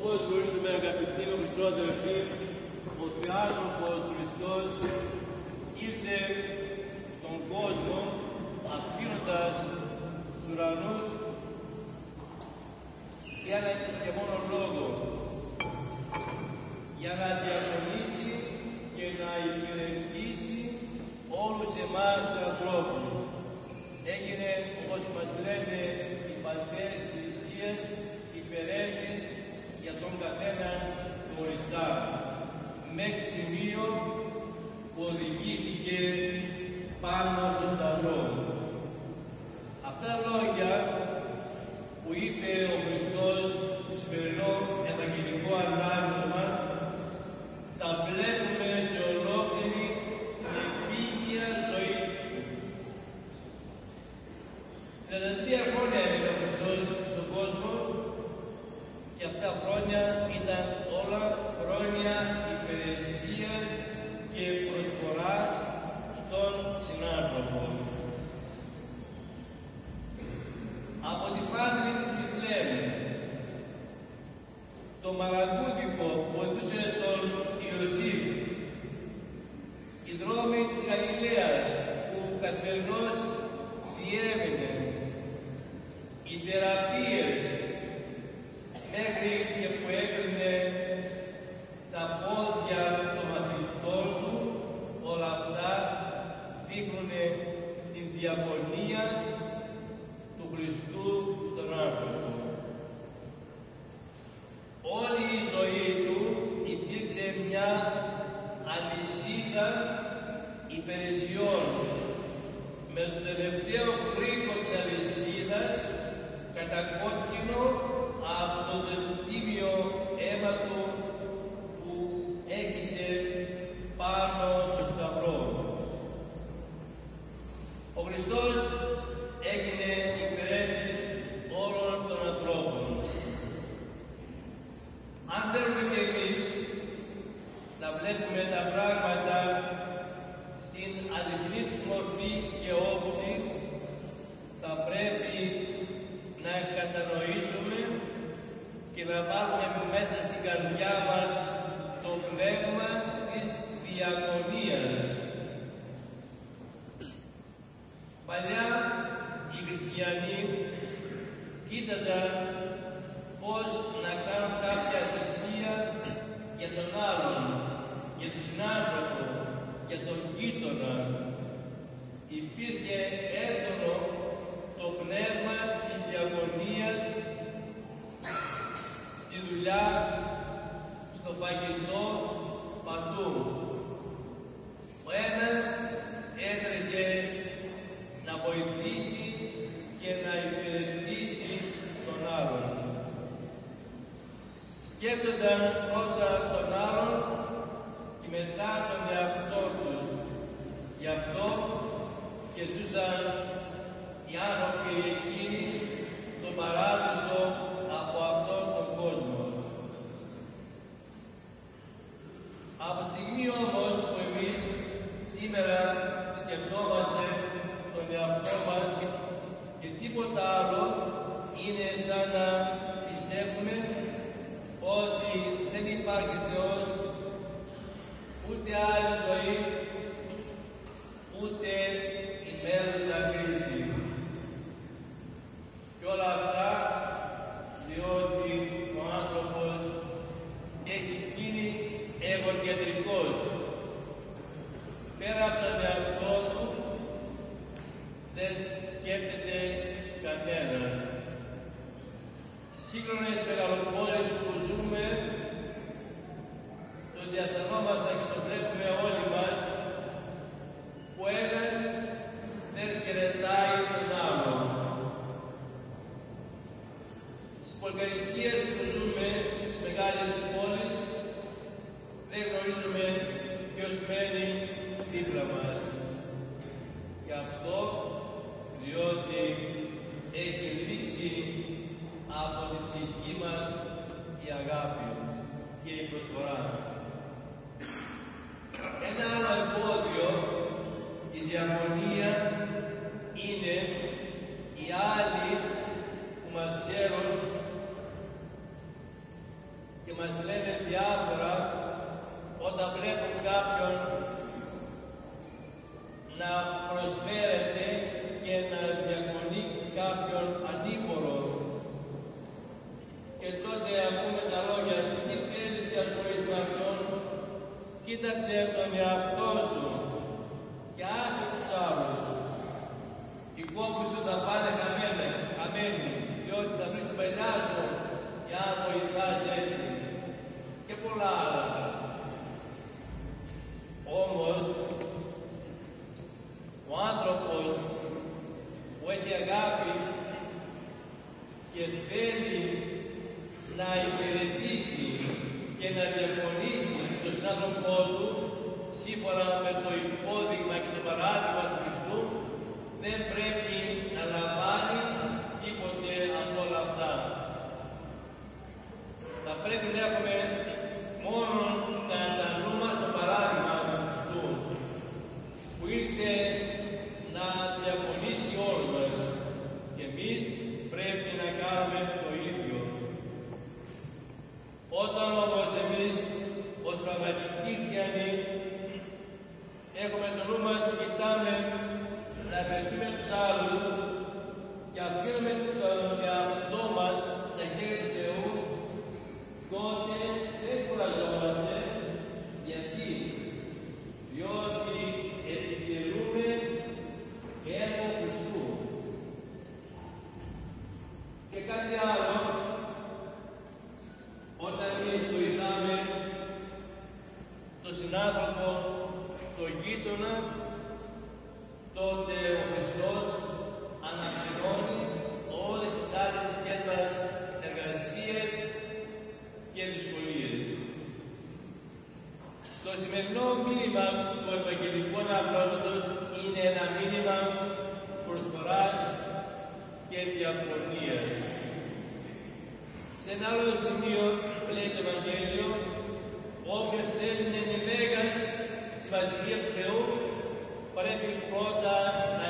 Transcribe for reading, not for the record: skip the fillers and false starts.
Όπως γνωρίζουμε, αγαπητοί μου χριστόδελφοι, ο Θεάνθρωπος Χριστός ήρθε στον κόσμο αφήνοντας τους ουρανούς για ένα και μόνο λόγο, για να διαθρονήσει και να υπηρετήσει όλους εμάς τους ανθρώπους. Έγινε, όπως μας λένε οι πατέρες της Εκκλησίας, υπηρέτης για τον καθένα χωριστά, μέχρι σημείο που οδηγήθηκε πάνω στο σταυρό. Αυτά λόγια που είπε ο Χριστός στο σημερινό Ευαγγελικό Ανάγνωσμα τα βλέπουμε σε ολόκληρη την επίγεια ζωή του. 33 χρόνια έμεινε ο Χριστός στον κόσμο και αυτά χρόνια ήταν όλα χρόνια υπηρεσίας και προσφοράς στον συνάνθρωπο. Από τη φάτρη της Βιθλεέμ, το μαραγούδικο που βοηθούσε τον Ιωσήφ, οι δρόμοι της Γαλιλαίας που καθημερινώς διέβαινε, οι θεραπείες μέχρι και που έπαιρνε τα πόδια των μαθητών του, όλα αυτά δείχνουν την διαγωνία του Χριστού στον άνθρωπο. Όλη η ζωή του υπήρξε μια αλυσίδα υπηρεσιών, με το τελευταίο κρίκο της αλυσίδας κατακόκκινο από το τίμιο αίμα του που έχισε πάνω στο σταυρό. Ο Χριστός έγινε υπηρέτης όλων των ανθρώπων. Αν θέλουμε και εμείς να βλέπουμε τα πράγματα στην αληθινή τους μορφή και όψη, θα πρέπει να κατανοήσουμε και να βάλουμε μέσα στην καρδιά μας το πνεύμα της διαγωνίας. Παλιά οι χριστιανοί κοίταζαν πώς να κάνουν κάποια θυσία για τον άλλον, για τον συνάνθρωπο, για τον γείτονα. Υπήρχε έντονο το πνεύμα της διαγωνίας στη δουλειά, στο φαγητό, παντού. Ο ένας έτρεχε να βοηθήσει και να υπηρετήσει τον άλλον. Σκέφτονταν πρώτα τον άλλον και μετά τον εαυτό τους. Γι' αυτό και ζούσαν οι άνθρωποι εκείνοι τον παράδεισο από αυτόν τον κόσμο. Από τη στιγμή όμως που εμείς σήμερα σκεφτόμαστε τον εαυτό μας και τίποτα άλλο, είναι σαν να πιστεύουμε ότι δεν υπάρχει Θεός, ούτε άλλη ζωή, ούτε ημέρουσα κρίση. Και όλα αυτά διότι ο άνθρωπος έχει γίνει εγωκεντρικός. Πέρα από τον εαυτό του δεν σκέφτεται κανένα. Στις σύγχρονες μεγαλοπόλεις που ζούμε, το διαστανόμαστε και το βλέπουμε όλοι μας, που ένας δεν χαιρετάει τον άλλον. Στις πολυκατοικίες που ζούμε, στις μεγάλες πόλεις, δεν γνωρίζουμε ποιος μένει δίπλα μας. Γι' αυτό, διότι έχει λήξει από την ψυχή μας να διαφωνήσει τον συνάνθρωπό του σύμφωνα με το υπόδειγμα και το παράδειγμα του Χριστού, δεν πρέπει να λαμβάνει τίποτε από όλα αυτά. Θα πρέπει να έχουμε μόνο κατά νου μας το παράδειγμα του Χριστού, που ήρθε να διαφωνήσει όλους μας, και εμείς πρέπει να κάνουμε το ίδιο. Όταν όμως εμείς ως πραγματικοί χριστιανοί έχουμε το νου μας και κοιτάμε να απευθύνουμε τους άλλους και αφήνουμε τον εαυτό μας στα χέρια του Θεού, τότε δεν κουραζόμαστε. Γιατί? Διότι επιτελούμε έργο Χριστού. Και κάτι άλλο, όταν εμείς βοηθάμε τον συνάνθρωπο, τον γείτονα, τότε ο Χριστός αναπληρώνει όλες τις άλλες δικές μας εργασίες και δυσκολίες. Το σημερινό μήνυμα του Ευαγγελικού Αναπλώματος είναι ένα μήνυμα προσφοράς και διαφωνίας. Σε ένα άλλο σημείο λέει το Ευαγγέλιο, όποιος θέλει να είναι μέγας στη Βασιλεία του Θεού, πρέπει πρώτα να